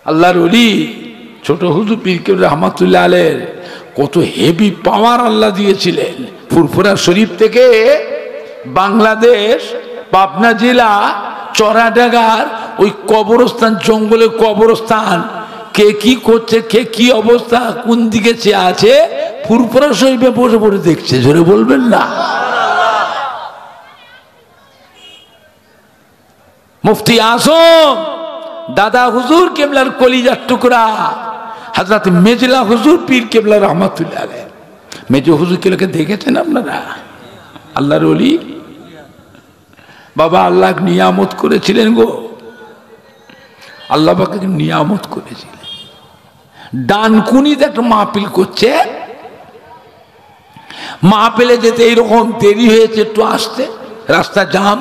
আল্লাহর ওলি ছোট হুজুর পীর কেবলা রহমাতুল্লাহ আলাইহির কত হেভি পাওয়ার আল্লাহ দিয়েছিলেন। ফুরফুরা শরীফ থেকে বাংলাদেশ পাবনা জেলা চড়াডাঙ্গার ওই কবরস্থান, জঙ্গলে কবরস্থান, কে কি করছে, কে কি অবস্থা, কোন দিকে চেয়ে আছে, ফুরফুরা শরীফে বসে বসে দেখছে। জোরে বলবেন না? মুফতি আজম দাদা হুজুর কেবলার কলিজার টুকরা হযরত মেজলা হুজুর পীর কেবলা রহমাতুল্লাহ আলাইহি, মেজ হুজুর কেবলাকে দেখেছেন আপনারা? আল্লাহর ওলি বাবা, আল্লাহ নিয়ামত করেছিলেন গো, আল্লাহ পাকে নিয়ামত করেছিলেন। ডানকুনিতে একটা মাহফিল করছে, মাহফিলে যেতে এইরকম দেরি হয়েছে, একটু আসতে, রাস্তা জাম।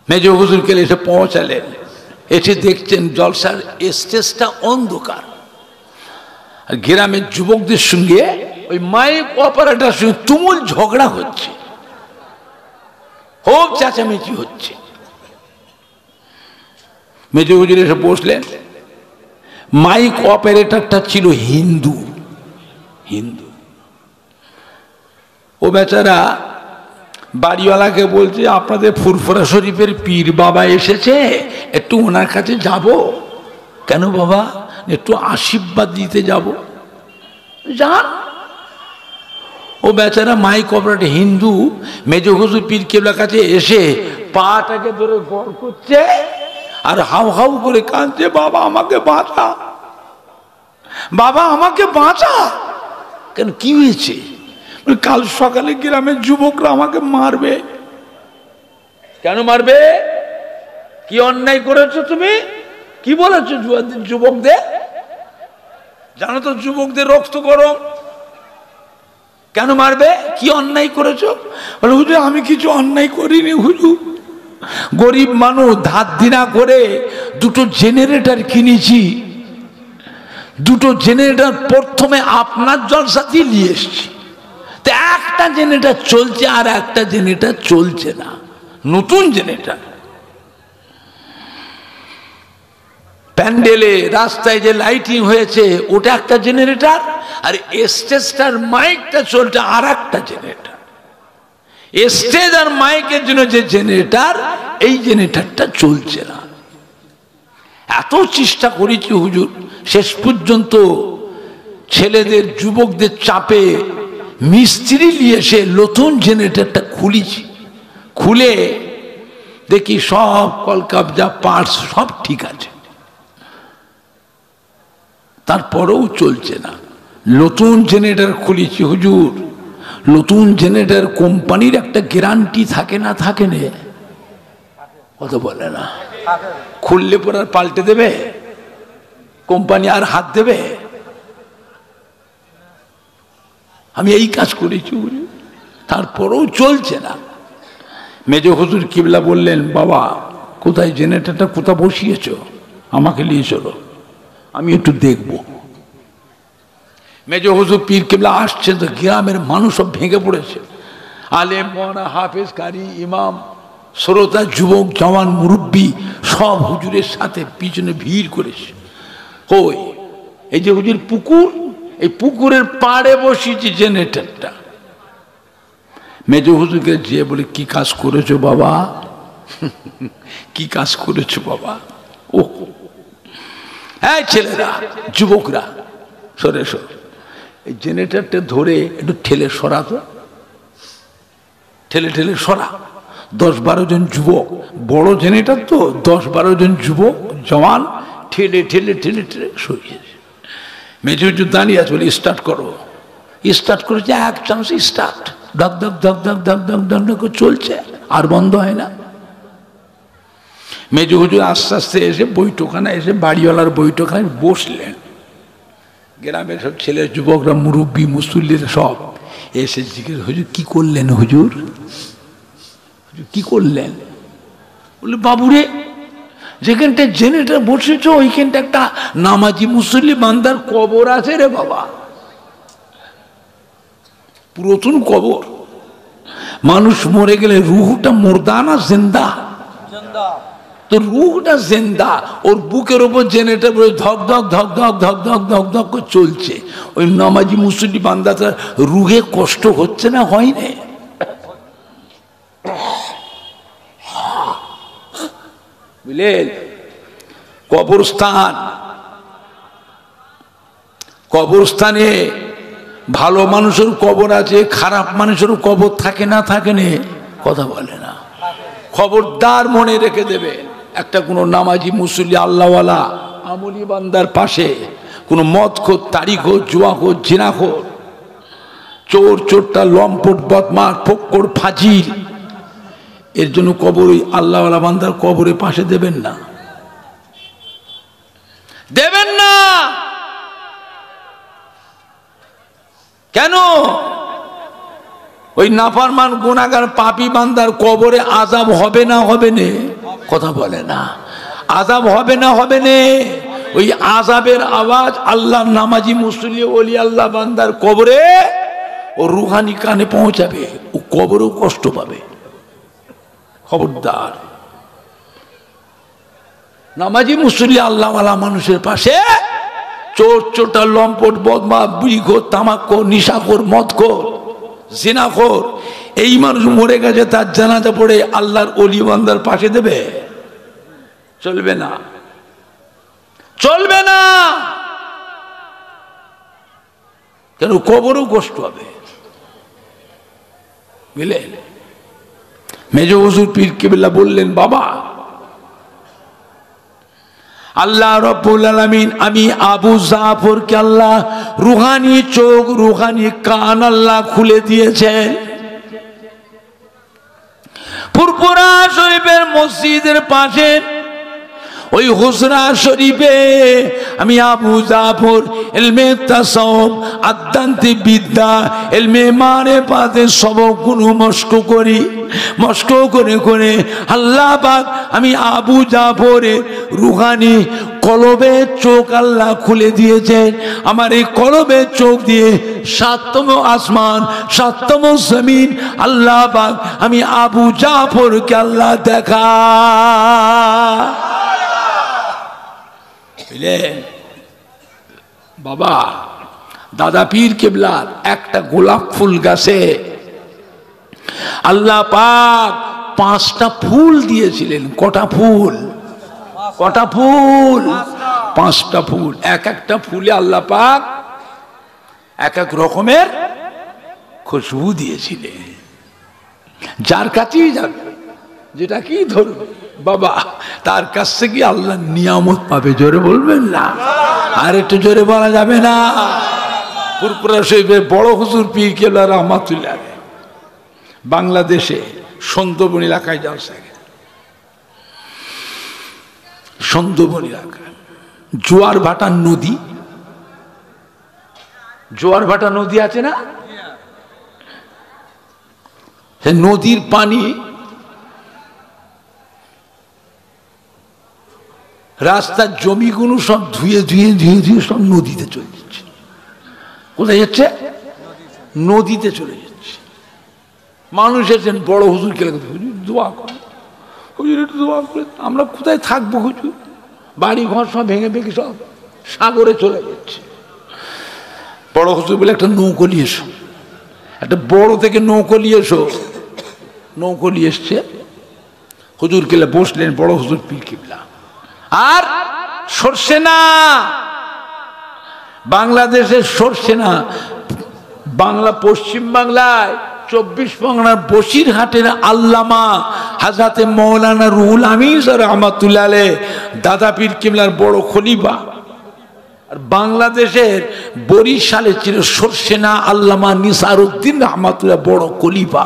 মেজ হুজুর কে এসে পৌঁছালেন, এসে দেখছেন জলসার স্টেজটা অন্ধকার, আর গ্রামের যুবকদের সঙ্গে ওই মাইক অপারেটরের সঙ্গে তুমুল ঝগড়া হচ্ছে, খুব চেঁচামেচি হচ্ছে। মেজ হুজুর এসে বসলেন। মাইক অপারেটরটা ছিল হিন্দু। ও বেচারা বাড়িওয়ালাকে বলছে, আপনাদের ফুরফুরা শরীফের পীর বাবা এসেছে, একটু ওনার কাছে যাব। কেন বাবা? একটু আশীর্বাদ দিতে যাব। যান। ও বেচারা মাইক অপারেটর হিন্দু মেজ হুজুর পীর কেবলার কাছে এসে পাটাকে ধরে গড় করছে আর হাউ হাউ করে কাঁদছে, বাবা আমাকে বাঁচা, বাবা আমাকে বাঁচা। কেন, কি হয়েছে? কাল সকালে গ্রামের যুবকরা আমাকে মারবে। কেন মারবে? কি অন্যায় করেছো তুমি? কি বলেছো যুবকদের? জানো তো যুবকদের রক্ত গরম, কেন মারবে? কি অন্যায় করেছো? বলে হুজুর আমি কিছু অন্যায় করিনি হুজুর, গরিব মানুষ ধার দিনা করে দুটো জেনারেটর কিনেছি, দুটো জেনারেটর প্রথমে আপনার জলসাতেই নিয়ে এসছি, তো একটা জেনারেটর চলছে আর একটা জেনারেটর চলছে না, নতুন জেনারেটর। প্যান্ডেলে রাস্তায় যে লাইটিং হয়েছে ওটা একটা জেনারেটর, আর স্টেজটার মাইকটা চলছে আর একটা জেনারেটর। স্টেজ আর মাইকের জন্য যে জেনারেটর, এই জেনারেটরটা চলছে না। এত চেষ্টা করেছি হুজুর, শেষ পর্যন্ত ছেলেদের যুবকদের চাপে মিস্ত্রি নিয়ে এসে নতুন জেনারেটরটা খুলেছি। খুলে দেখি সব কলকাবজা পার্টস সব ঠিক আছে, তারপরেও চলছে না। নতুন জেনারেটর খুলেছি হুজুর, নতুন জেনারেটর কোম্পানির একটা গ্যারান্টি থাকে না? থাকে না? কত বলে না? খুললে পর আর পাল্টে দেবে কোম্পানি? আর হাত দেবে? আমি এই কাজ করেছি, তারপরেও চলছে না। মেজ হুজুর কিবলা বললেন, বাবা কোথায় জেনারেটরটা কোথায় বসিয়েছ, আমাকে নিয়ে চলো, আমি একটু দেখব। মেজ হুজুর পীর কিবলা আসছেন তো গ্রামের মানুষ সব ভেঙে পড়েছে, আলেম মওলানা হাফেজ কারি ইমাম শ্রোতা যুবক জওয়ান মুরব্বী সব হুজুরের সাথে পিছনে ভিড় করেছে। ওই এই যে হুজুর পুকুর, এই পুকুরের পাড়ে বসিয়েছি জেনারেটরটা। মেজ হুজুরকে যে বলে, কি কাজ করেছো বাবা, কি কাজ করেছো বাবা? ও হ্যাঁ ছেলেরা যুবকরা সরে সর, এই জেনারেটরটা ধরে একটু ঠেলে সরাতো, ঠেলে ঠেলে সরা। 10-12 জন যুবক, বড় জেনারেটর তো, 10-12 জন যুবক জওয়ান ঠেলে ঠেলে ঠেলে ঠেলে সরিয়েছে। মেজ হুজুর দাঁড়িয়ে আছে, বলে স্টার্ট করো। স্টার্ট করেছে, এক চান্স স্টার্ট, ধক ধক ধক ধক ধক ধক ধক ধক চলছে, আর বন্ধ হয় না। মেজ হুজুর আস্তে আস্তে এসে বৈঠকখানায় এসে বাড়িওয়ালার বৈঠকখানায় বসলেন। গ্রামের সব ছেলে যুবকরা মুরব্বী মুসল্লিরা সব এসে জিজ্ঞেস, হুজুর কি করলেন হুজুর, কি করলেন? বলে বাবুরে যেখানটা জেনারেটর বসেছ ওইখানটা একটা নামাজি মুসল্লি বান্দার কবর আছে রে বাবা, পুরাতন কবর। মানুষ মরে গেলে রুহটা মুর্দা না জিন্দা? তো রুহটা জিন্দা, ওর বুকের ওপর জেনারেটর ধক ধক ধক ধক ধক ধক ধক ধক করে চলছে। ওই নামাজি মুসল্লি বান্দাটা রুহে কষ্ট হচ্ছে না, হয় না? বুঝলেন? কবরস্থান, কবরস্থানে ভালো মানুষের কবর আছে, খারাপ মানুষের কবর থাকে না? থাকে না? কথা বলে না। খবরদার মনে রেখে দেবে, একটা কোনো নামাজি মুসল্লি আল্লাহওয়ালা আমলি বান্দার পাশে কোনো মদখোর, তারিখোর, জুয়াখোর, জিনাখোর, চোর, চোরটা, লম্পট, বদমাশ, ফক্কর, ফাজিল, এর জন্য কবর, ওই আল্লাহওয়ালা বান্দার কবরের পাশে দেবেন না, দেবেন না। কেন? ওই নাফরমান গুনাহগার পাপী বান্দার কবরে আযাব হবে না? হবে না? কথা বলে না। আযাব হবে না? হবে না? ওই আযাবের আওয়াজ আল্লাহর নামাজি মুসল্লি ওলি আল্লাহ বান্দার কবরে ও রুহানি কানে পৌঁছাবে, ও কবরেও কষ্ট পাবে। খবরদার, নামাজি মুসল্লি আল্লাহওয়ালা মানুষের পাশে চোর, চোরটা, লম্পট, বদমাশ, বুড়িখোর, তামাকখোর, নিশাখোর, মদখোর, জিনাখোর, এই মানুষ মরে গেছে, তার জানাজা পড়ে আল্লাহর ওলি বান্দার পাশে দেবে? চলবে না, চলবে না। কেন? কবরেও কষ্ট হবে। বুঝলেন? মেজ হুজুর পীর কেবলা বললেন, বাবা, আল্লাহ রব্বুল আলামিন আমি আবু জাফরকে আল্লাহ রুহানি চোখ, রুহানি কান আল্লাহ খুলে দিয়েছেন। ফুরফুরা শরীফের মসজিদের পাশে ওই হুজরা শরীফে আমি আবু জাফর ইলমে তাসাউফ, আধ্যাত্মিক বিদ্যা, ইলমে মারিফাতের সবকগুলো মস্ক করি। মস্ক করে করে আল্লাহ পাক আমি আবু জাফরের রুহানি কলবের চোখ আল্লাহ খুলে দিয়েছেন। আমার এই কলবের চোখ দিয়ে সাতম আসমান, সাতম জমিন আল্লাহ পাক আমি আবু জাফরকে আল্লাহ দেখা। বাবা, দাদা পীর কেবলার একটা গোলাপ ফুল গাছে আল্লাহ পাক 5টা ফুল দিয়েছিলেন। কটা ফুল? কটা ফুল? 5টা ফুল। এক একটা ফুলে আল্লাহ পাক এক এক রকমের খুশবু দিয়েছিলেন। যার কাছেই যাবে, যেটা কি ধরবে বাবা, তার কাছ থেকে আল্লাহ নিয়ামত পাবে। জোরে বলবেন না? আর একটু জোরে বলা যাবে না? ফুরফুরা শরীফের বড় হুজুর পীর কেবলা রহমাতুল্লাহ বাংলাদেশে সুন্দরবন এলাকায় জালসা, সুন্দরবন এলাকায় জোয়ার ভাটা নদী, জোয়ার ভাটা নদী আছে না? সে নদীর পানি রাস্তার জমিগুলো সব ধুয়ে ধুয়ে ধুয়ে ধুয়ে সব নদীতে চলে যাচ্ছে। কোথায় যাচ্ছে? নদীতে চলে যাচ্ছে। মানুষ এসেছেন, বড় হুজুর কে দোয়া করে, হুজুর একটু দোয়া করে। আমরা কোথায় থাকবো হুজুর? বাড়ি ঘর সব ভেঙে ভেঙে সব সাগরে চলে যাচ্ছে। বড় হুজুর বলে একটা নৌকো নিয়ে এসো, একটা বড় থেকে নৌকো নিয়ে এসো। নৌকো নিয়ে এসছে, হুজুর কেলে বসলেন, বড় হুজুর পীর কেবলা। আর সরষে না, বাংলাদেশের সরষে না, বাংলা পশ্চিম বাংলায় 24 পরগনার বসিরহাটের আল্লামা হাজরাতে মৌলানা রুহুল আমিন রহমাতুল্লাহ আলাইহি দাদা পীর কেবলার বড় খলিফা। আর বাংলাদেশের বরিশালে ছিল সরষে না আল্লামা নিসারউদ্দিন রহমাতুল্লাহ বড় খলিফা।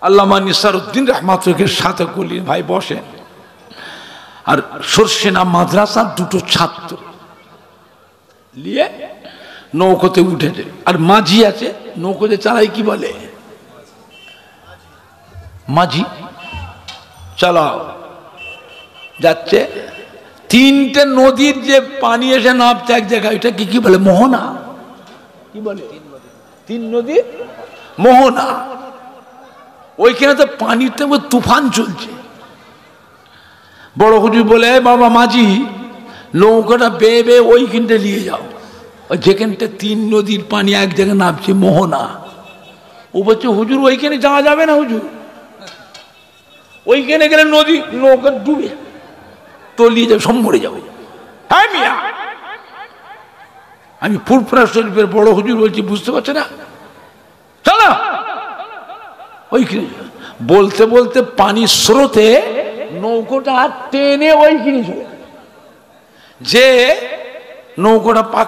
আল্লামা নিসারউদ্দিন রহমাতুল্লাহর সাথে কলি ভাই বসেন। আর সরষেনা মাদ্রাসার 2টো ছাত্র নিয়ে নৌকোতে উঠেছে। আর মাঝি আছে, নৌকোতে চালাই কি বলে? মাঝি। চালাও যাচ্ছে, 3টে নদীর যে পানি এসে নামছে এক জায়গায়, এটা কি কি বলে? মোহনা। কি বলে? 3 নদীর মোহনা। ওইখানে তো পানির তেমন তুফান চলছে। বড় হুজুর বলে, বাবা মাঝি, নৌকাটা বেয়ে বেয়ে ওইখানটা নিয়ে যাও, ওই যেখানটা 3 নদীর পানি এক জায়গায় নামছে, মোহনা। ও বলছে, হুজুর ওইখানে যাওয়া যাবে না হুজুর, ওইখানে গেলে নদী নৌকা ডুবে তলিয়ে যাবে, সব মরে যাবো। হ্যাঁ মিয়া, আমি ফুরফুরা শরীফের বড় হুজুর বলছি, বুঝতে পারছে না, চলো ওইখানে। বলতে বলতে পানির স্রোতে নৌকোটা টেনে ওইখানে চলে, যে নৌকোটা পাক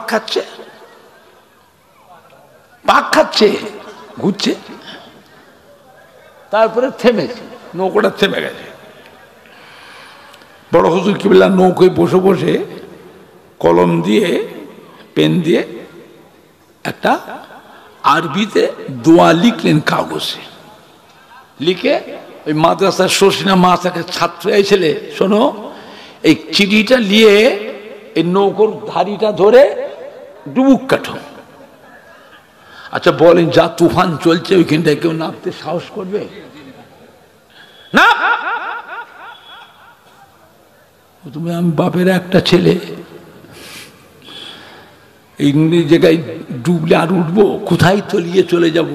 খাচ্ছে ঘুরছে, তারপরে থেমেছে, নৌকোটা থেমে গেছে। বড় হুজুর কিবলা নৌকোয় বসে বসে কলম দিয়ে পেন দিয়ে একটা আরবিতে দোয়া লিখলেন কাগজে, লিখে ওই মাদ্রাসার শশিনা মাসাকে ছাত্র এসেলে, শোনো এই চিঠিটা নিয়ে এই নৌকোর ধারিটা ধরে ডুবুক কাটো। আচ্ছা বলেন, যা তুফান চলছে ওইখানটায় কেউ নামতে সাহস করবে না? তুমি, আমি বাপের একটা ছেলে, এই জায়গায় ডুবলে আর উঠবো কোথায়, তলিয়ে চলে যাব?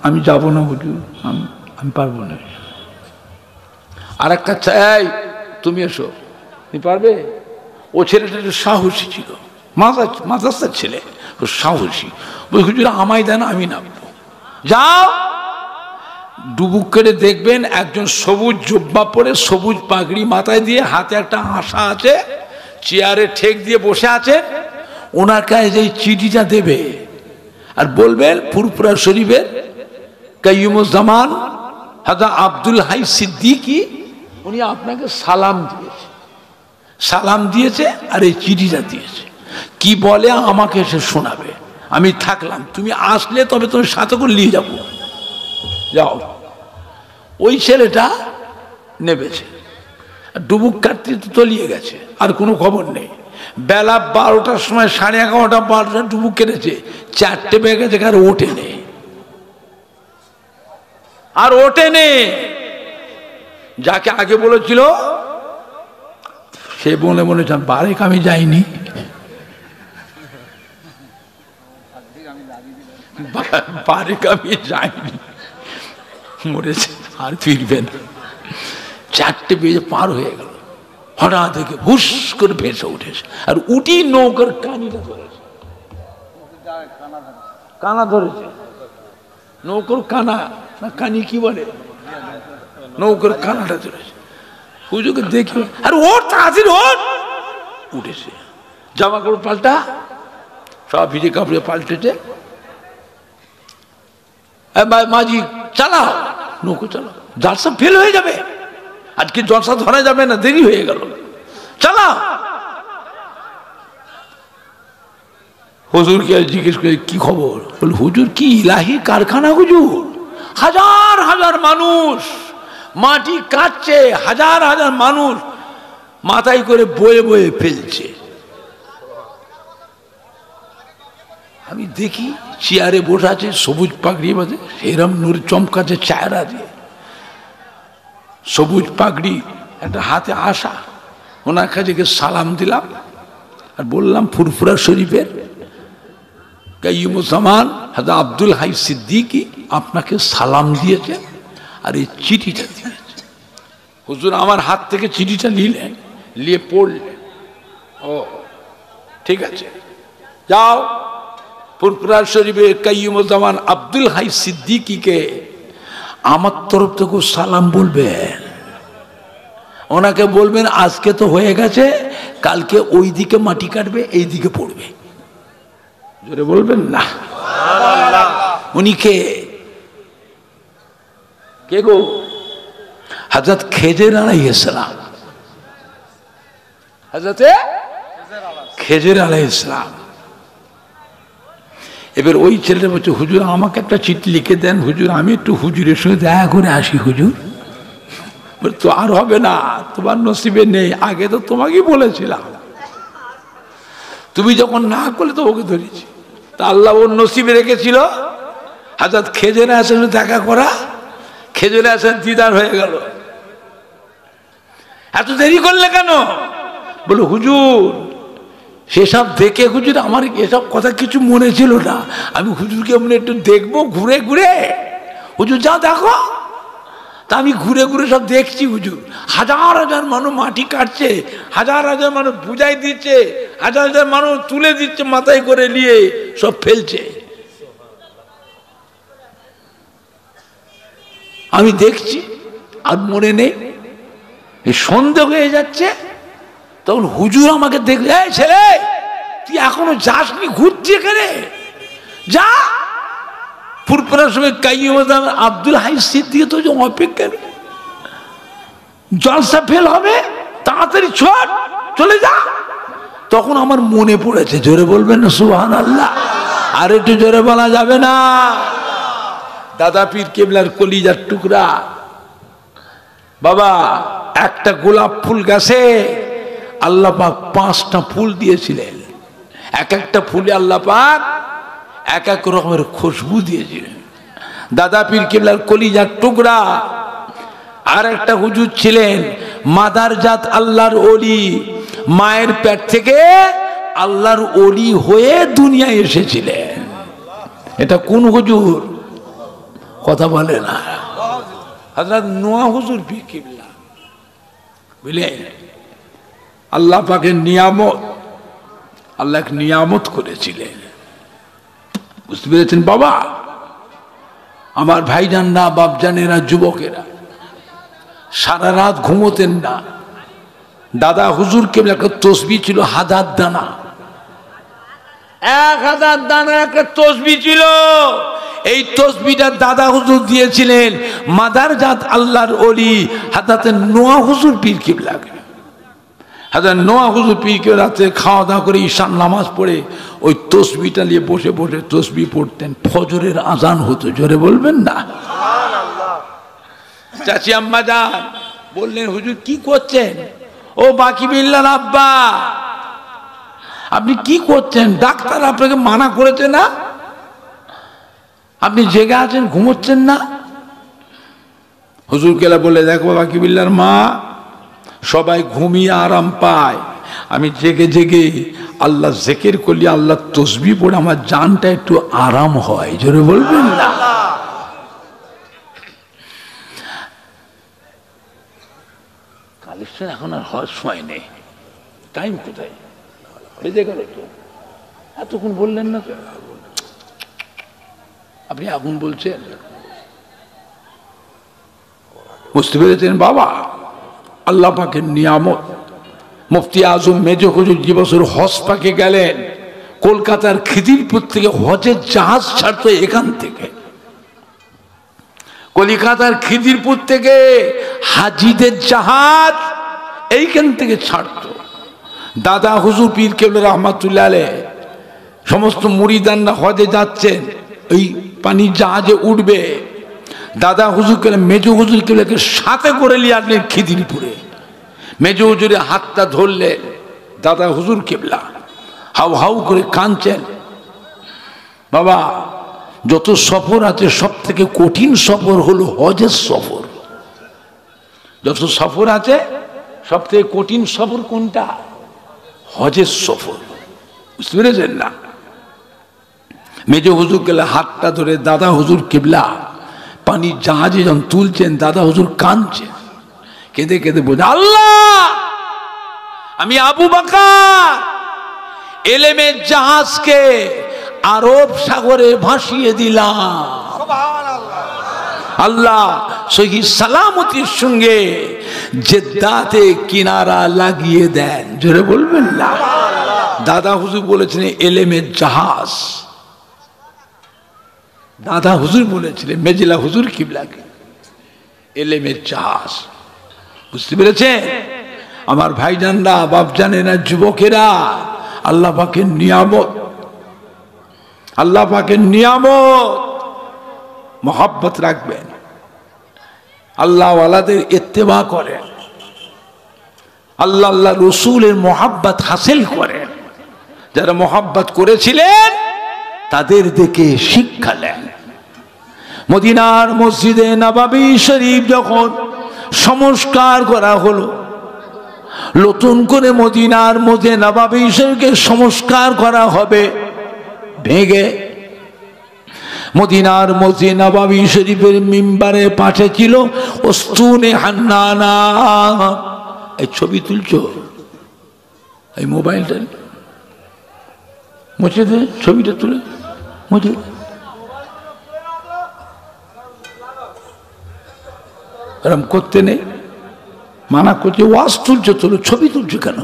আমি যাব না হুজুর, আমি পারবো না। আর একটা চাই, তুমি এসো, তুমি পারবে? ও ছেলেটা একটু সাহসী ছিল, মাদ্রাসার ছেলে, ও সাহসী। বল হুজুর আমায় দেন, আমি নামবো। যাও, ডুবুক করে দেখবেন একজন সবুজ জুব্বা পরে, সবুজ পাগড়ি মাথায় দিয়ে, হাতে একটা আশা আছে, চেয়ারে ঠেক দিয়ে বসে আছে, ওনার কাছে যে চিঠিটা দেবে আর বলবেন ফুরফুরা শরীফের কাইয়ুমুজ্জামান হাজা আব্দুল হাই সিদ্দিকী, উনি আপনাকে সালাম দিয়েছে আর এই চিঠিটা দিয়েছে। কি বলে আমাকে এসে শোনাবে, আমি থাকলাম, তুমি আসলে তবে তুমি সাথে করে নিয়ে যাবো। যাও। ওই ছেলেটা নেবেছে, ডুবুক কাটতে তলিয়ে গেছে, আর কোনো খবর নেই। বেলা 12টার সময়, 11:30, 12টা ডুবুক কেটেছে, 4টে বেজে গেছে, আর ওঠে নেই। যাকে আগে বলেছিল সে বলে বারেক আমি যাইনি, বারেক আমি যাইনি, মরেছে, আর ফিরবে না। 4টে বেজে পার হয়ে গেল, হঠাৎ থেকে হুস করে ভেসে উঠেছে, আর উঠি নৌকার কানিটা ধরেছে, কানা ধরেছে, নৌকার কানা না কানি কি বলে, নৌকার কানাটা ধরেছে। হুজুরকে দেখি, আর ওর তাড়াতাড়ি উঠেছে, জামা কাপড় পাল্টা, সব ভিজে কাপড়ে পাল্টেছে। মাঝি চালাও, নৌকো চালাও, জালসা ফেল হয়ে যাবে, আজকে জলসা ধরা যাবে না, দেরি হয়ে গেল, চালাও। হুজুরকে জিজ্ঞেস করে কি খবর, বল হুজুর কি ইলাহি কারখানা হুজুর, হাজার হাজার মানুষ মাটি কাটছে, হাজার হাজার মানুষ মাথায় করে বয়ে বয়ে ফেলছে। আমি দেখি চেয়ারে বসে আছে, সবুজ পাগড়ি বাজে, এরম নূর চমকাছে চেহারা দিয়ে, সবুজ পাগড়ি, একটা হাতে আশা। ওনার কাছে সালাম দিলাম আর বললাম ফুরফুরা শরীফের কাইয়ুমুজ্জামান হাজা আব্দুল হাই সিদ্দিকী আপনাকে সালাম দিয়েছে আর এই চিঠিটা দিয়েছে। হুজুর আমার হাত থেকে চিঠিটা নিলেন, নিয়ে পড়লেন, ও ঠিক আছে, যাও ফুরফুরা শরীফের কাইয়ুমুজ্জামান আব্দুল হাই সিদ্দিকীকে আমার তরফ থেকে সালাম বলবেন, ওনাকে বলবেন আজকে তো হয়ে গেছে, কালকে ওই দিকে মাটি কাটবে, এই দিকে পড়বে। জোরে বলবেন না? উনি কে গো? হযরত খেজর আলাইহিস সালাম, হযরত খেজর আলাইহিস সালাম। এবার ওই ছেলেটা বলছে, হুজুর আমাকে একটা চিঠি লিখে দেন হুজুর, আমি একটু হুজুরের সঙ্গে দেখা করে আসি হুজুর। তো আর হবে না, তোমার নসিবে নেই, আগে তো তোমাকেই বলেছিলাম, তুমি যখন না করলে তো ওকে ধরেছি, তা আল্লাহ ওর নসিবে রেখেছিল হযরত খেজর আলাইহিস সালামের দেখা করা। খেজুরে আসেন দিদার হয়ে গেল। এত দেরি করলে কেন? বলে হুজুর সেসব দেখে হুজুর আমার এসব কথা কিছু মনে ছিল না, আমি হুজুরকে এমনি একটু দেখবো ঘুরে ঘুরে। হুজুর যা দেখো। তা আমি ঘুরে ঘুরে সব দেখছি হুজুর, হাজার হাজার মানুষ মাটি কাটছে, হাজার হাজার মানুষ বুঝাই দিচ্ছে, হাজার হাজার মানুষ তুলে দিচ্ছে, মাথায় করে নিয়ে সব ফেলছে। আমি দেখছি আর মনে নেই, এই সন্দেহ হয়ে যাচ্ছে। তখন হুজুর আমাকে দেখলে, এই ছেলে তুই এখনো যাসনি, ঘুরছি এখানে, যা ফুরফুরার সময় কাইয়ুম আব্দুল হাই সিদ্দিকী তো অপেক্ষা নেই, জলসা ফেল হবে, তাড়াতাড়ি ছুট চলে যা। তখন আমার মনে পড়েছে, জোরে বলবেন না সুবহানাল্লাহ? আর একটু জোরে বলা যাবে না? দাদা পীর কেবলার কলিজার টুকরা বাবা, একটা গোলাপ ফুল গাছে আল্লাহ পাক 5টা ফুল দিয়েছিলেন, এক একটা ফুলে আল্লাহ পাক এক এক রকমের খুশবু দিয়েছিলেন। দাদা পীর কেবলার কলিজার টুকরা আর একটা হুজুর ছিলেন মাদারজাত আল্লাহর ওলি, মায়ের পেট থেকে আল্লাহর ওলি হয়ে দুনিয়ায় এসেছিলেন। এটা কোন হুজুর? কথা বলে না, হযরত নোয়া হুজুর পীর কেবলা। বুঝলেন? আল্লাহ পাকের নিয়ামত, আল্লাহ নিয়ামত করেছিলেন, বুঝতে পেরেছেন বাবা? আমার ভাইজানরা, বাপজানেরা, যুবকেরা সারা রাত ঘুমোতেন না। দাদা হুজুর কেবলা একটা তসবিহ ছিল 1000 দানা, 1000 দানা একটা তসবিহ ছিল। এই তসবিহটা দাদা হুজুর দিয়েছিলেন মাদারজাত আল্লাহর ওলি হযরত নোয়া হুজুর পীর কেবলাকে। হযরত নোয়া হুজুর পীর কেবলা রাতে খাওয়া দাওয়া করে ঈশান নামাজ পড়ে ওই তসবিহটা নিয়ে বসে বসে তসবিহ পড়তেন। ফজরের আজান হতো, জোরে বলবেন না? চাচি আম্মা যান বললেন, হুজুর কি করছেন? ও বাকি বিল্লার আব্বা, আপনি কি করছেন? ডাক্তার আপনাকে মানা করেছে না? আপনি জেগে আছেন, ঘুমোচ্ছেন না? হুজুর কেলা বলে, দেখো বাকি বিল্লার মা, সবাই ঘুমিয়ে আরাম পায়, আমি জেগে জেগে আল্লাহ জিকির করলে, আল্লাহ তসবিহ পড়ে আমার জানটা একটু আরাম হয়, জোরে বলবেন না? কালেকশন এখন আর হওয়ার সময় নেই, টাইম কোথায় বেজে গেল তো, এতক্ষণ বললেন না তো, আপনি এখন বলছেন। বুঝতে পেরেছেন বাবা? আল্লাহ পাকের নিয়ামত। মুফতি আজম মেজো হুজুর যে বছর হজ পাকে গেলেন, কলকাতার খিদিরপুর থেকে হজের জাহাজ ছাড়তো এখান থেকে, কলিকাতার খিদিরপুর থেকে হাজিদের জাহাজ এইখান থেকে ছাড়তো। দাদা হুজুর পীর কেবলা রহমাতুল্লাহ আলাইহ সমস্ত মুরিদানরা হজে যাচ্ছেন, ওই পানির জাহাজে উঠবে, দাদা হুজুর কেবলা মেজো হুজুর কেবলাকে সাথে করে নিয়ে আসলেন খিদিরপুরে। মেজো হুজুরে হাতটা ধরলেন, দাদা হুজুর কেবলা হাউ হাউ করে কাঁদছেন। বাবা, যত সফর আছে সব থেকে কঠিন সফর হলো হজের সফর। যত সফর আছে সব থেকে কঠিন সফর কোনটা? হজের সফর। বুঝতে পেরেছেন না? মেজো হুজুর কেবলা হাতটা ধরে দাদা হুজুর কেবলা পানির জাহাজে যখন তুলছেন, দাদা হুজুর কাঁদছেন, কেঁদে কেঁদে বলছে, আল্লাহ, আমি আবু বকর এলেমের জাহাজকে আরব সাগরে ভাসিয়ে দিলাম, আল্লাহ সহি সালামতির সঙ্গে জেদ্দাতে কিনারা লাগিয়ে দেন, জোরে বলবেন না? দাদা হুজুর বলেছিলেন এলেমের জাহাজ, দাদা হুজুর বলেছিলেন মেজিলা হুজুর কিবলাকে এলেমের জাহাজ। বুঝতে পেরেছেন আমার ভাইজানরা, বাপজানেরা, যুবকেরা? আল্লাহ পাকের নিয়ামত, আল্লাহ পাকের নিয়ামত। মহব্বত রাখবেন, আল্লাহ ওয়ালাদের ইত্তেবা করেন, আল্লাহ আল্লাহ রসুলের মহব্বত হাসিল করেন। যারা মহব্বত করেছিলেন তাদের দেখে শিক্ষা নেন। মদিনার মসজিদে নববী শরীফ যখন সংস্কার করা হলো, নতুন করে মদিনার মধ্যে নববী শরীফকে সংস্কার করা হবে, ভেঙে মদিনার মসজিদ নববী শরীফের মিম্বারে পাশে ছিল উস্তুনে হান্নানা। এই ছবি তুলছো, এই মোবাইলটা মুছে দে, ছবিটা তুলে মুছে। এরম করতে নেই, মানা করছে। ওয়াজ তুলছো তোলো, ছবি তুলছো কেন?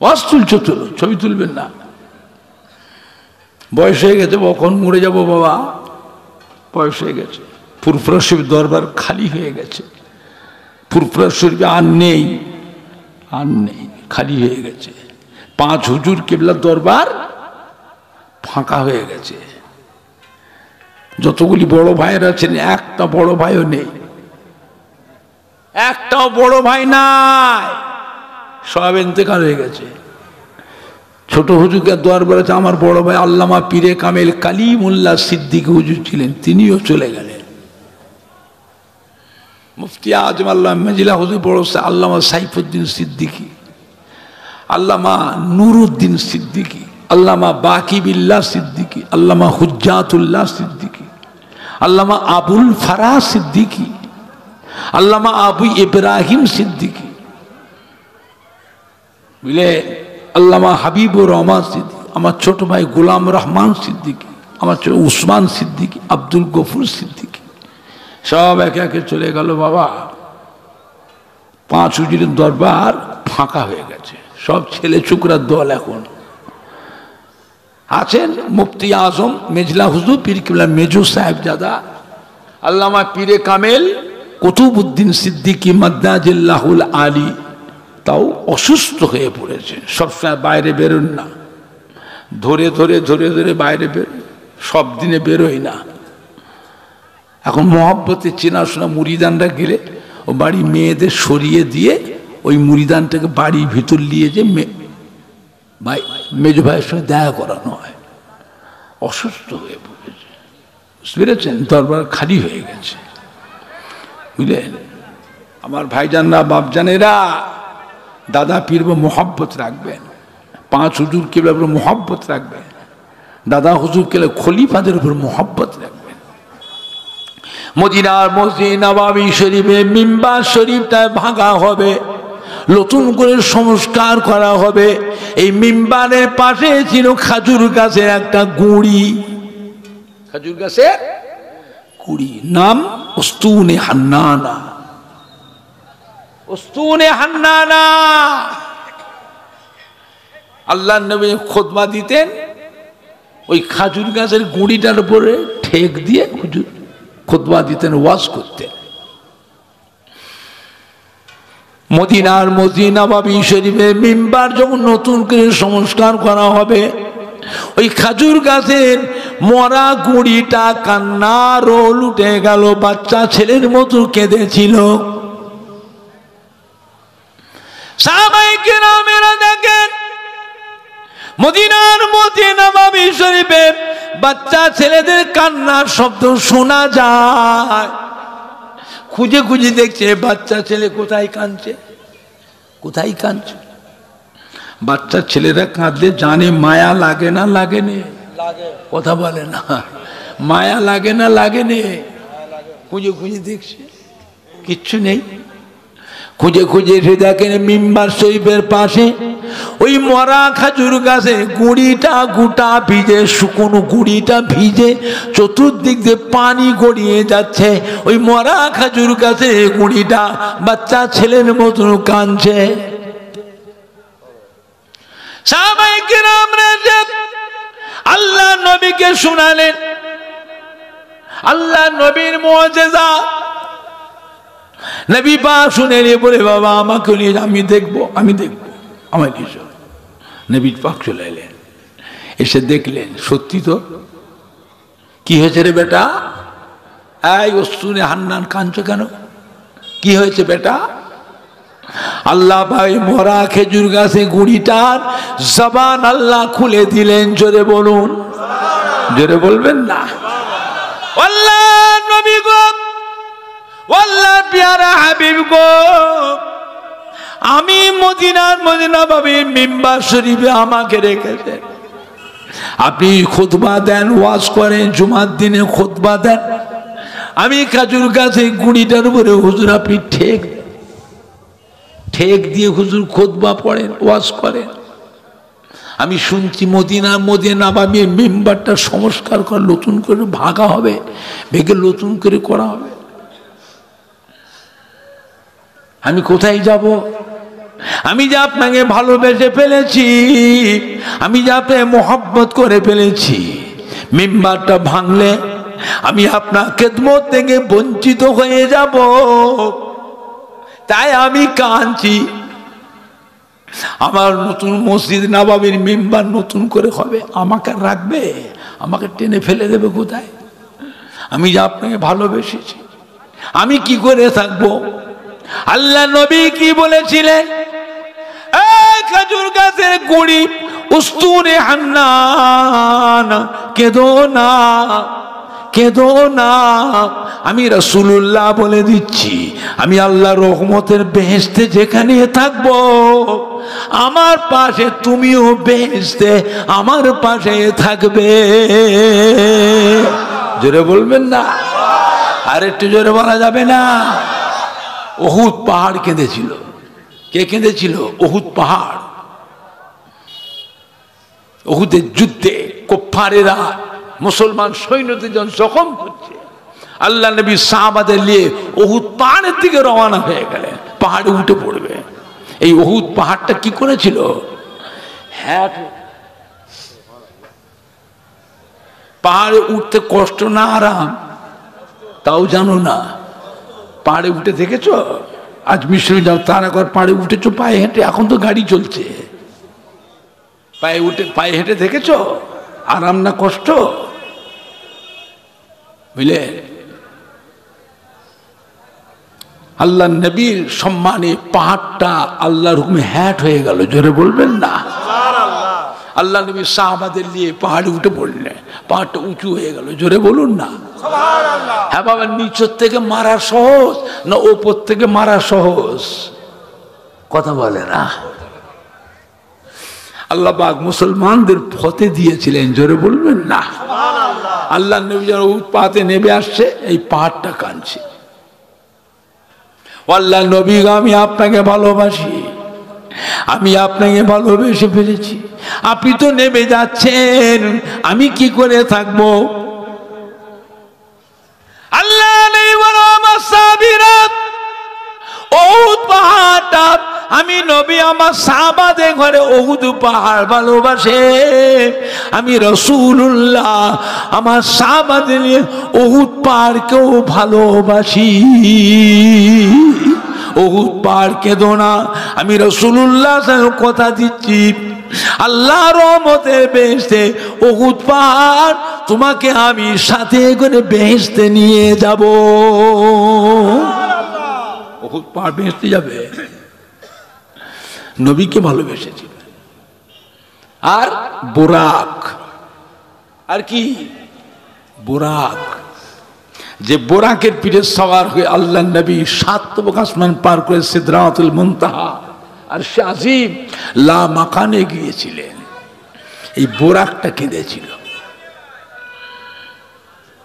ওয়াজ তুলছো তোলো, ছবি তুলবেন না। বয়স হয়ে গেছে, কখন মরে যাবো বাবা, বয়স হয়ে গেছে। ফুরফুরা শরীফ দরবার খালি হয়ে গেছে, ফুরফুরা শরীফ আর নেই, আর নেই, খালি হয়ে গেছে। 5 হুজুর কেবলার দরবার ফাঁকা হয়ে গেছে। যতগুলি বড় ভাইয়ের আছেন, একটা বড় ভাইও নেই, একটাও বড় ভাই নাই, সব ইন্তেকাল হয়ে গেছে। ছোট হুজুরকে দরবার আছে, আমার বড় ভাই আল্লামা পীরে কামেল কালিমুল্লাহ সিদ্দিকী হুজুর ছিলেন, তিনিও চলে গেলেন। মুফতি আজম আল্লাহ মেজিলা হুজুর বড় আল্লামা সাইফুদ্দিন সিদ্দিকী, আল্লামা নুরুদ্দিন সিদ্দিকী, আল্লামা বাকিবিল্লাহ সিদ্দিকী, আল্লামা হুজ্জাতুল্লাহ সিদ্দিকী, আল্লামা আবুল ফারাহ সিদ্দিকী, আল্লামা আবু ইব্রাহিম সিদ্দিকী, বুঝলে, আল্লামা হাবিবুর রহমান সিদ্দিকী, আমার ছোট ভাই গোলাম রহমান সিদ্দিকী, আমার ছোট উসমান সিদ্দিকী, আব্দুল গফুর সিদ্দিকী, সব একে একে চলে গেল বাবা। 5 হুজুরের দরবার ফাঁকা হয়ে গেছে, সব ছেলে চুকরার দল এখন আছেন। মুফতি আজম মেজলা হুজুর পীর কিবলা মেজু সাহেবজাদা, আল্লামা পীরে কামেল কুতুবউদ্দিন সিদ্দিকী মাদ্দাজিল্লাহুল আলী, তাও অসুস্থ হয়ে পড়েছে, সবসময় বাইরে বেরোন না, ধরে ধরে ধরে ধরে বাইরে বের, সব দিনে বেরোয় না। এখন মহব্বতে চেনাশোনা মুরিদানরা গেলে ও বাড়ি মেয়েদের সরিয়ে দিয়ে ওই মুরিদানটাকে বাড়ির ভিতর নিয়ে যে ভাই মেজো ভাইয়ের সঙ্গে দেখা করানো হয়। অসুস্থ হয়ে পড়েছে, বুঝতে পেরেছেন, দরবার খালি হয়ে গেছে, বুঝলেন। আমার ভাইজানরা বাপজানেরা, দাদা পীর মোহাব্বত রাখবেন, 5 হুজুর কেবল উপর মোহাব্বত রাখবেন, দাদা হুজুর কেবল খলিফাদের উপর মোহাব্বত রাখবেন। মদিনার মসজিদ নববী শরীফে মিম্বার শরীফটা ভাঙা হবে, নতুন করে সংস্কার করা হবে। এই মিম্বারের পাশে ছিল খাজুর গাছের একটা গুঁড়ি, খাজুর গাছের গুঁড়ি, নাম উস্তুনে হান্নানা, উস্তুনে হান্নানা। আল্লাহর নবী খুতবা দিতেন, ওই খাজুর গাছের গুঁড়িটার উপরে ঠেক দিয়ে হুজুর খুতবা দিতেন, ওয়াজ করতেন। মদিনার মসজিদ নববী শরীফের মিম্বার যখন নতুন করে সংস্কার করা হবে, ওই খাজুর গাছের মরা গুঁড়িটা কান্নার রোল উঠে গেল, বাচ্চা ছেলের মতো কেঁদেছিল। সাহাবায়ে কেরামেরা দেখেন মদিনার মসজিদ নববী শরীফে বাচ্চা ছেলেদের কান্নার শব্দ শোনা যায়। খুঁজে খুঁজে দেখছে বাচ্চা ছেলে কোথায় কাঁদছে, কোথায় কাঁদছে। বাচ্চা ছেলেরা কাঁদলে জানে মায়া লাগে না লাগে নে, কথা বলে না, মায়া লাগে না লাগে নে। খুঁজে খুঁজে দেখছে, কিচ্ছু নেই। খুঁজে খুঁজে এসে দেখেন মিম্বার শরীফের পাশে ওই মরা খাজুর গাছে গুঁড়িটা গোটা ভিজে, শুকনো গুঁড়িটা ভিজে চতুর্দিক দিয়ে পানি গড়িয়ে যাচ্ছে। ওই মরা খাজুর গাছে গুঁড়িটা বাচ্চা ছেলের মতন কাঁদছে। সাহাবায়ে কেরামরা আল্লাহ নবীকে শোনালেন, আল্লাহ নবীর মুআজিজা। নবী পাক শুনে বলে, বাবা আমাকে নিয়ে, আমি দেখবো, আমি দেখবো, আমার কিছু। নবী পাক চলে এলেন, এসে দেখলেন সত্যি তো। কি হয়েছে রে বেটা? এই উস্তুনে হান্নান, কাঁদছো কেন? কি হয়েছে বেটা? আল্লাহ ভাই মরা খেজুর গাছে গুঁড়িটার জবান আল্লাহ খুলে দিলেন। জোরে বলুন, জোরে বলবেন না? ও আল্লাহ নবী গো, আল্লাহ প্যারা হাবিব গো, আমি মদিনা নববীর মিম্বার শরীফে আমাকে রেখেছেন, আপনি খুতবা দেন, ওয়াজ করেন, জুমার দিনে খুতবা দেন, আমি কাজুর গাছে গুড়িটার উপরে হুজুর আপনি ঠেক দিয়ে হুজুর খুতবা পড়েন, ওয়াজ করেন। আমি শুনছি মদিনা নববীর মিম্বারটা সংস্কার করে নতুন করে ভাঙা হবে, ভেঙে নতুন করে করা হবে। আমি কোথায় যাব? আমি যে আপনাকে ভালোবেসে ফেলেছি, আমি যে আপনাকে মোহব্বত করে ফেলেছি, মিম্বারটা ভাঙলে আমি আপনার খেদমত থেকে বঞ্চিত হয়ে যাব, তাই আমি কাঁদছি। আমার নতুন মসজিদ নববীর মিম্বার নতুন করে হবে, আমাকে রাখবে? আমাকে টেনে ফেলে দেবে কোথায়? আমি যে আপনাকে ভালোবেসেছি, আমি কি করে থাকবো? আল্লাহ নবী কি বলেছিলেন? খেজুর গাছের গুড়ি উস্তুরে হান্নান, কেঁদো না, কেঁদো না। আমি রাসূলুল্লাহ বলে দিচ্ছি, আমি আল্লাহর রহমতের বেহেশতে যেখানে থাকবো, আমার পাশে তুমিও বেহেশতে আমার পাশে থাকবে। জোরে বলবেন না? আর একটু জোরে বলা যাবে না? উহুদ পাহাড় কেঁদেছিল। কে কেঁদেছিল? উহুদ পাহাড়। উহুদের যুদ্ধে কুফারেরা মুসলমান সৈন্যদের যখন জখম করছে, আল্লাহ নবী সাহাবাদের নিয়ে উহুদ পাহাড়ের দিকে রওনা হয়ে গেলেন, পাহাড়ে উঠে পড়বে। এই উহুদ পাহাড়টা কি করেছিল? হ্যাঁ, পাহাড়ে উঠতে কষ্ট না আরাম তাও জানো না? পাহাড়ে উঠে দেখেছ? আজ মিশরে যাও, তারাগড় পাহাড়ে উঠেছো পায়ে হেঁটে, এখন তো গাড়ি চলছে, পায়ে হেঁটে দেখেছ? আরাম না কষ্ট? বুঝলে? আল্লাহ নবীর সম্মানে পাহাড়টা আল্লাহর হুকুমে হ্যাট হয়ে গেল। জোরে বলবেন না? আল্লাহ নবী সাহাবাদের নিয়ে পাহাড়ে উঠে পড়লেন, পাহাড়টা উঁচু হয়ে গেল। জোরে বলুন না? হ্যাঁ বাবা, নিচের থেকে মারা সহজ না ওপর থেকে মারা সহজ? কথা বলে না। আল্লাহ পাক মুসলমানদের ফতে দিয়েছিলেন। জোরে বলবেন না? আল্লাহ নবী যেন পাহাড়ে নেমে আসছে, এই পাহাড়টা কাঁদছে। আল্লাহ নবী, আমি আপনাকে ভালোবাসি, আমি আপনাকে ভালোবেসে ফেলেছি, আপনি তো নেমে যাচ্ছেন, আমি কি করে থাকবো? আল্লাহ নবী বলো, আমার সাহাবীরা, উহুদ পাহাড়টা আমি নবী আমার সাহাবাদের ঘরে উহুদ পাহাড় ভালোবাসে, আমি রাসূলুল্লাহ আমার সাহাবাদের নিয়ে উহুদ পাহাড়কেও ভালোবাসি। উহুদ পাহাড় কেঁদো না, আমি রাসূলুল্লাহ কথা দিচ্ছি, আল্লাহর রহমতের বেহেশতে উহুদ পাহাড় তোমাকে আমি সাথে করে বেহেশতে নিয়ে যাব। উহুদ পাহাড় বেহেশতে যাবে। নবীকে ভালোবেসেছিল। আর বুরাক, আর কি বুরাক, যে বোরাকের পিঠে সওয়ার হয়ে আল্লাহ নবী 7 তবক আসমান পার করে সিদরাতুল মুনতাহা আর আজিম লা মাকানে গিয়েছিলেন, এই বোরাকটা কেঁদেছিল।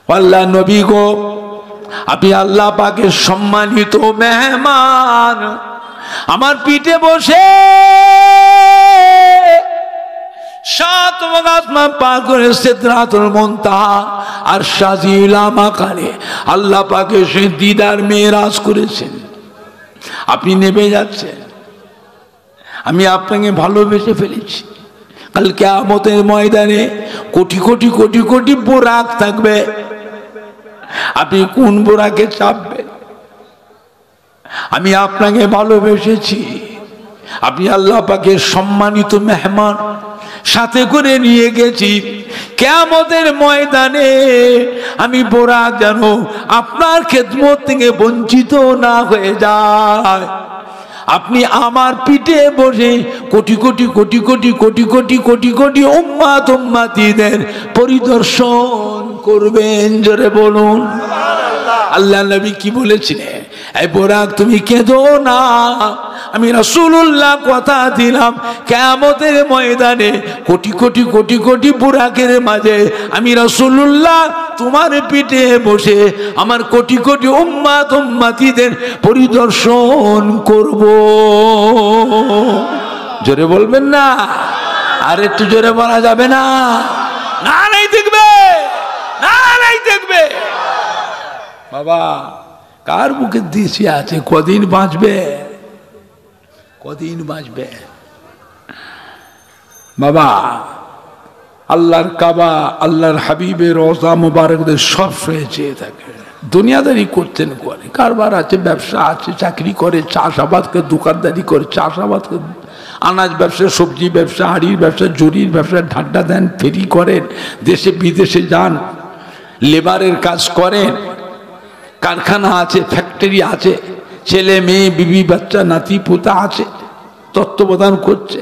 আল্লাহ নবী গো, আপনি আল্লাহ পাকের সম্মানিত মেহমান, আমার পিঠে বসে 7 তবক আসমান পার করে সিদরাতুল মুনতাহা আর শাজিল মাকানে আল্লাহ পাকে সে দিদার মেরাজ করেছেন। আপনি নেমে যাচ্ছেন, আমি আপনাকে ভালোবেসে ফেলেছি। কাল কিয়ামতের ময়দানে কোটি কোটি কোটি কোটি বোরাক থাকবে, আপনি কোন বোরাকে চাপবেন? আমি আপনাকে ভালোবেসেছি, আপনি আল্লাহ পাকের সম্মানিত মেহমান, সাথে করে নিয়ে গেছি। কিয়ামতের ময়দানে আমি বোরাক যেন আপনার খেদমত থেকে বঞ্চিত না হয়ে যায়। আপনি আমার পিঠে বসে কোটি কোটি কোটি কোটি কোটি কোটি কোটি কোটি উম্মাত উম্মাতীদের পরিদর্শন করবেন। জোরে বলুন আল্লাহ নবী কি বলেছিলেন? এই বোরাক তুমি কেঁদো না, আমি রাসূলুল্লাহ কথা দিলাম কিয়ামতের ময়দানে কোটি কোটি কোটি কোটি বুরাকের মাঝে আমি রাসূলুল্লাহ তোমার পিঠে বসে আমার কোটি কোটি উম্মাত উম্মাতীদের পরিদর্শন করব। জোরে বলবেন না? আর একটু জোরে বলা যাবে না? না নাই দেখবে, না নাই দেখবে। বাবা কার বুকে দিশে আছে কদিন বাঁচবে, কদিন বাঁচবে? বাবা আল্লাহর কাবা, আল্লাহর হাবিবের রওজা মুবারকদের সব চেয়ে থাকে। দুনিয়াদারি করতেন, করে কারবার আছে, ব্যবসা আছে, চাকরি করে, চাষাবাদ করে, দোকানদারি করে, চাষাবাদ করে, আনাজ ব্যবসা, সবজি ব্যবসা, হাড়ির ব্যবসা, জরির ব্যবসা, ঢাড্ডা দেন, ফেরি করেন, দেশে বিদেশে যান, লেবারের কাজ করেন, কারখানা আছে, ফ্যাক্টরি আছে, ছেলে মেয়ে বিবি বাচ্চা নাতি পোতা আছে, তত্ত্বাবধান করছে।